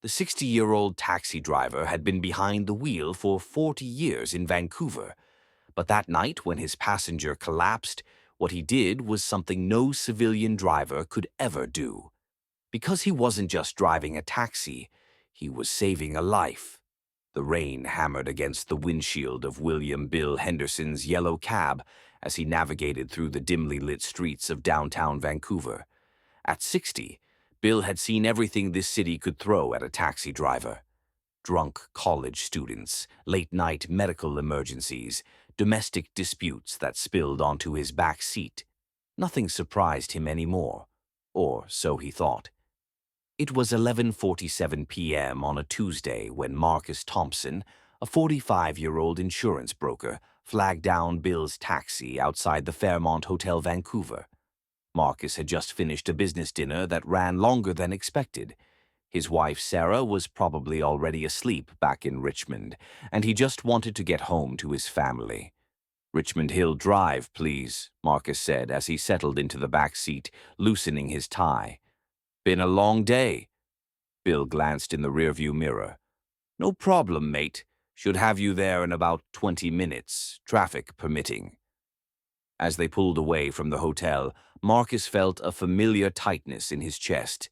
The 60-year-old taxi driver had been behind the wheel for 40 years in Vancouver, but that night when his passenger collapsed, what he did was something no civilian driver could ever do. Because he wasn't just driving a taxi, he was saving a life. The rain hammered against the windshield of William Bill Henderson's yellow cab as he navigated through the dimly lit streets of downtown Vancouver. At 60, Bill had seen everything this city could throw at a taxi driver. Drunk college students, late-night medical emergencies, domestic disputes that spilled onto his back seat. Nothing surprised him anymore, or so he thought. It was 11:47 p.m. on a Tuesday when Marcus Thompson, a 45-year-old insurance broker, flagged down Bill's taxi outside the Fairmont Hotel Vancouver. Marcus had just finished a business dinner that ran longer than expected. His wife Sarah was probably already asleep back in Richmond, and he just wanted to get home to his family. "Richmond Hill Drive, please," Marcus said as he settled into the back seat, loosening his tie. "Been a long day." Bill glanced in the rearview mirror. "No problem, mate. Should have you there in about 20 minutes, traffic permitting." As they pulled away from the hotel, Marcus felt a familiar tightness in his chest.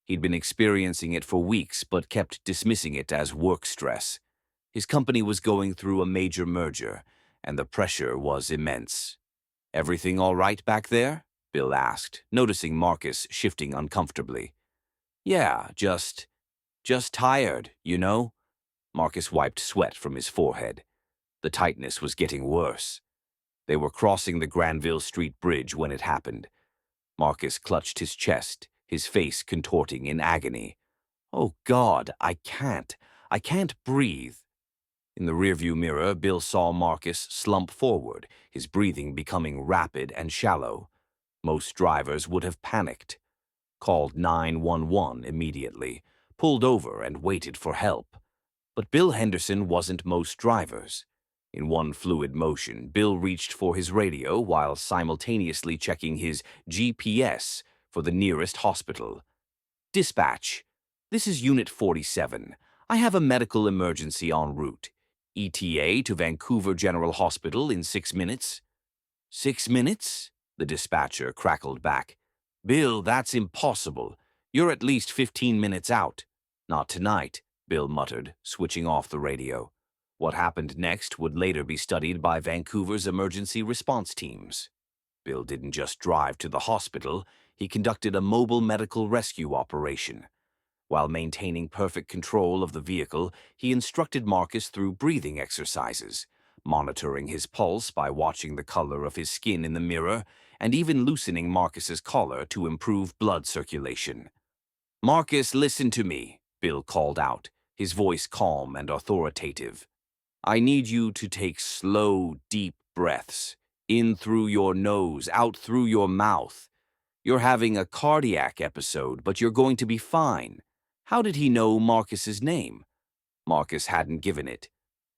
He'd been experiencing it for weeks, but kept dismissing it as work stress. His company was going through a major merger, and the pressure was immense. "Everything all right back there?" Bill asked, noticing Marcus shifting uncomfortably. "Yeah, just tired, you know?" Marcus wiped sweat from his forehead. The tightness was getting worse. They were crossing the Granville Street Bridge when it happened. Marcus clutched his chest, his face contorting in agony. "Oh, God, I can't breathe." In the rearview mirror, Bill saw Marcus slump forward, his breathing becoming rapid and shallow. Most drivers would have panicked, called 911 immediately, pulled over and waited for help. But Bill Henderson wasn't most drivers. In one fluid motion, Bill reached for his radio while simultaneously checking his GPS for the nearest hospital. "Dispatch, this is Unit 47. I have a medical emergency en route. ETA to Vancouver General Hospital in 6 minutes." "6 minutes?" the dispatcher crackled back. "Bill, that's impossible. You're at least 15 minutes out." "Not tonight," Bill muttered, switching off the radio. What happened next would later be studied by Vancouver's emergency response teams. Bill didn't just drive to the hospital, he conducted a mobile medical rescue operation. While maintaining perfect control of the vehicle, he instructed Marcus through breathing exercises, monitoring his pulse by watching the color of his skin in the mirror, and even loosening Marcus's collar to improve blood circulation. "Marcus, listen to me," Bill called out, his voice calm and authoritative. "I need you to take slow, deep breaths, in through your nose, out through your mouth. You're having a cardiac episode, but you're going to be fine." How did he know Marcus's name? Marcus hadn't given it.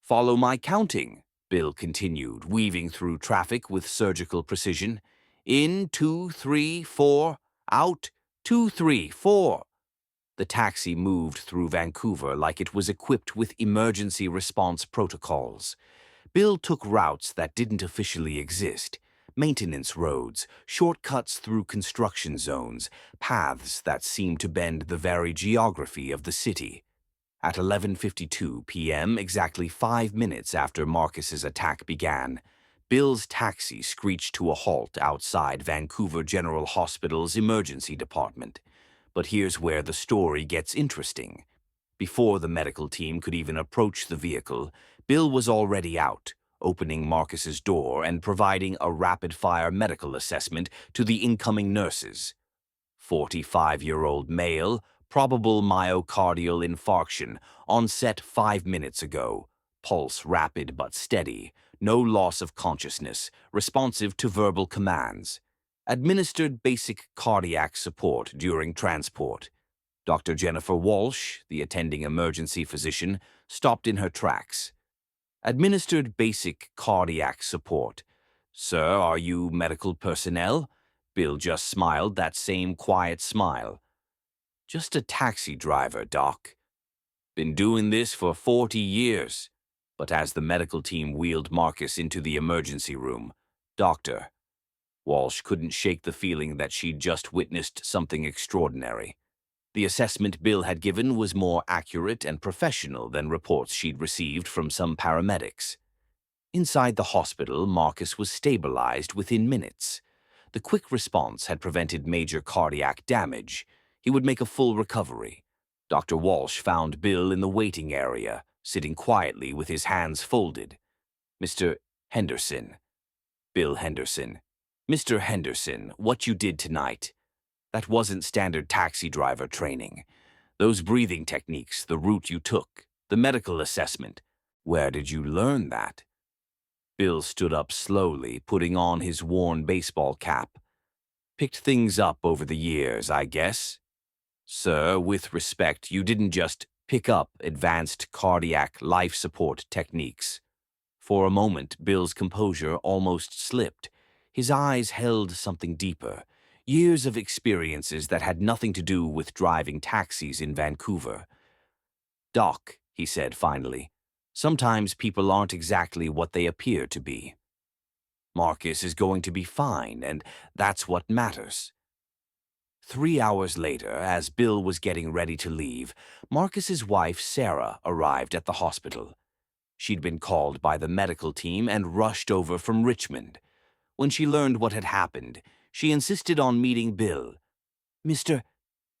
"Follow my counting," Bill continued, weaving through traffic with surgical precision. "In, 2, 3, 4. Out, 2, 3, 4. The taxi moved through Vancouver like it was equipped with emergency response protocols. Bill took routes that didn't officially exist. Maintenance roads, shortcuts through construction zones, paths that seemed to bend the very geography of the city. At 11:52 p.m., exactly 5 minutes after Marcus's attack began, Bill's taxi screeched to a halt outside Vancouver General Hospital's emergency department. But here's where the story gets interesting. Before the medical team could even approach the vehicle, Bill was already out, opening Marcus's door and providing a rapid-fire medical assessment to the incoming nurses. 45-year-old male, probable myocardial infarction, onset 5 minutes ago. Pulse rapid but steady, no loss of consciousness, responsive to verbal commands. Administered basic cardiac support during transport. Dr. Jennifer Walsh, the attending emergency physician, stopped in her tracks. "Administered basic cardiac support. Sir, are you medical personnel?" Bill just smiled that same quiet smile. "Just a taxi driver, Doc." Been doing this for 40 years. But as the medical team wheeled Marcus into the emergency room, Doctor Walsh couldn't shake the feeling that she'd just witnessed something extraordinary. The assessment Bill had given was more accurate and professional than reports she'd received from some paramedics. Inside the hospital, Marcus was stabilized within minutes. The quick response had prevented major cardiac damage. He would make a full recovery. Dr. Walsh found Bill in the waiting area, sitting quietly with his hands folded. Mr. Henderson. Bill Henderson. Mr. Henderson, what you did tonight, that wasn't standard taxi driver training. Those breathing techniques, the route you took, the medical assessment, where did you learn that? Bill stood up slowly, putting on his worn baseball cap. Picked things up over the years, I guess. Sir, with respect, you didn't just pick up advanced cardiac life support techniques. For a moment, Bill's composure almost slipped. His eyes held something deeper. Years of experiences that had nothing to do with driving taxis in Vancouver. Doc, he said finally, sometimes people aren't exactly what they appear to be. Marcus is going to be fine, and that's what matters. 3 hours later, as Bill was getting ready to leave, Marcus's wife, Sarah, arrived at the hospital. She'd been called by the medical team and rushed over from Richmond. When she learned what had happened, she insisted on meeting Bill. Mr.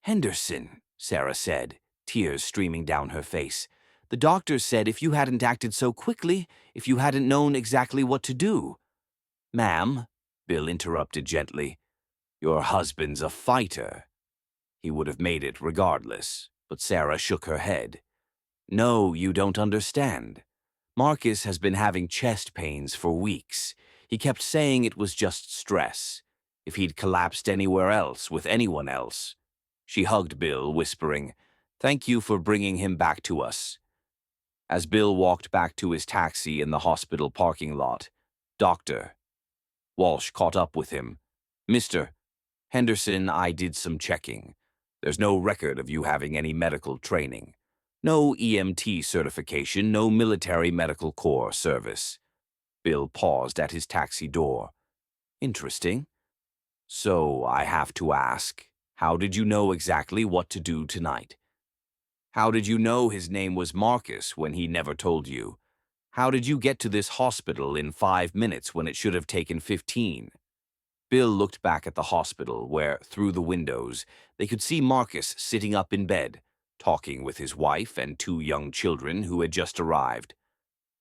Henderson, Sarah said, tears streaming down her face. The doctor said if you hadn't acted so quickly, if you hadn't known exactly what to do. Ma'am, Bill interrupted gently, your husband's a fighter. He would have made it regardless, but Sarah shook her head. No, you don't understand. Marcus has been having chest pains for weeks. He kept saying it was just stress. If he'd collapsed anywhere else with anyone else. She hugged Bill, whispering, "Thank you for bringing him back to us." As Bill walked back to his taxi in the hospital parking lot, Dr. Walsh caught up with him. "Mr. Henderson, I did some checking. There's no record of you having any medical training. No EMT certification, no military medical corps service." Bill paused at his taxi door. Interesting. So I have to ask, how did you know exactly what to do tonight? How did you know his name was Marcus when he never told you? How did you get to this hospital in 5 minutes when it should have taken 15? Bill looked back at the hospital where, through the windows, they could see Marcus sitting up in bed, talking with his wife and 2 young children who had just arrived.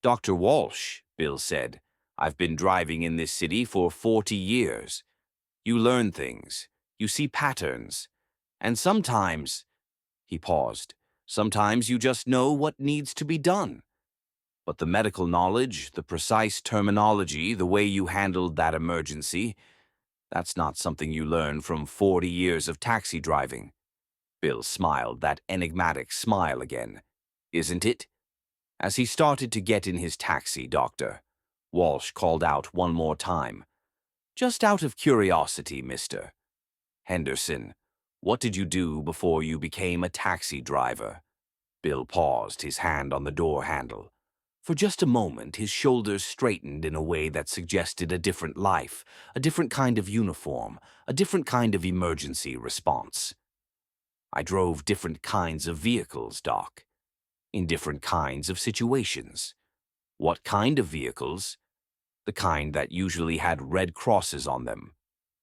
"Dr. Walsh," Bill said, "I've been driving in this city for 40 years. You learn things. You see patterns. And sometimes," he paused, "sometimes you just know what needs to be done. But the medical knowledge, the precise terminology, the way you handled that emergency, that's not something you learn from 40 years of taxi driving." Bill smiled, that enigmatic smile again. "Isn't it?" As he started to get in his taxi, Doctor Walsh called out one more time. "Just out of curiosity, Mr. Henderson, what did you do before you became a taxi driver?" Bill paused, his hand on the door handle. For just a moment, his shoulders straightened in a way that suggested a different life, a different kind of uniform, a different kind of emergency response. "I drove different kinds of vehicles, Doc, in different kinds of situations." "What kind of vehicles?" "The kind that usually had red crosses on them."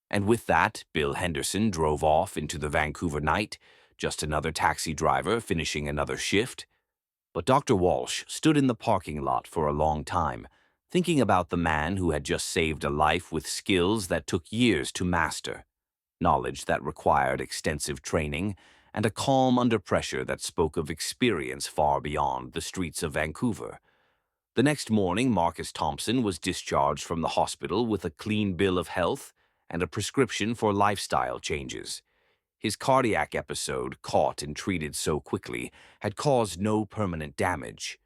And with that, Bill Henderson drove off into the Vancouver night, just another taxi driver finishing another shift. But Dr. Walsh stood in the parking lot for a long time, thinking about the man who had just saved a life with skills that took years to master, knowledge that required extensive training, and a calm under pressure that spoke of experience far beyond the streets of Vancouver. The next morning, Marcus Thompson was discharged from the hospital with a clean bill of health and a prescription for lifestyle changes. His cardiac episode, caught and treated so quickly, had caused no permanent damage.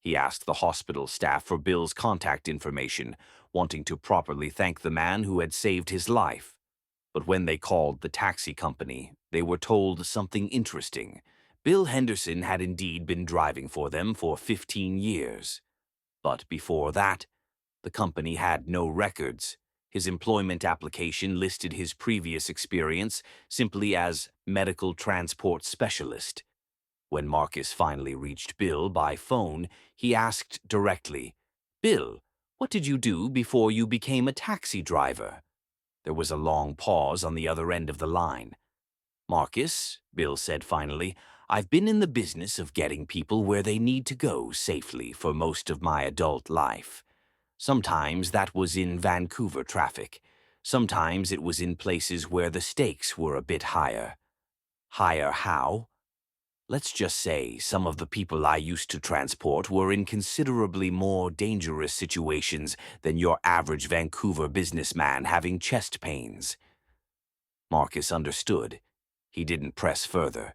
He asked the hospital staff for Bill's contact information, wanting to properly thank the man who had saved his life. But when they called the taxi company, they were told something interesting. Bill Henderson had indeed been driving for them for 15 years. But before that, the company had no records. His employment application listed his previous experience simply as medical transport specialist. When Marcus finally reached Bill by phone, he asked directly, "Bill, what did you do before you became a taxi driver?" There was a long pause on the other end of the line. "Marcus," Bill said finally, "I've been in the business of getting people where they need to go safely for most of my adult life. Sometimes that was in Vancouver traffic. Sometimes it was in places where the stakes were a bit higher." "Higher how?" "Let's just say some of the people I used to transport were in considerably more dangerous situations than your average Vancouver businessman having chest pains." Marcus understood. He didn't press further.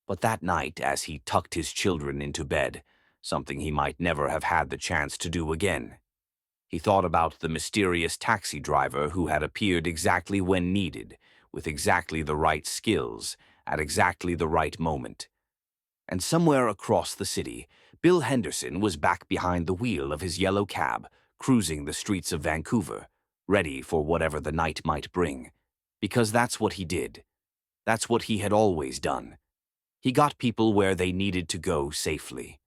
But that night, as he tucked his children into bed, something he might never have had the chance to do again, he thought about the mysterious taxi driver who had appeared exactly when needed, with exactly the right skills, at exactly the right moment. And somewhere across the city, Bill Henderson was back behind the wheel of his yellow cab, cruising the streets of Vancouver, ready for whatever the night might bring. Because that's what he did. That's what he had always done. He got people where they needed to go safely.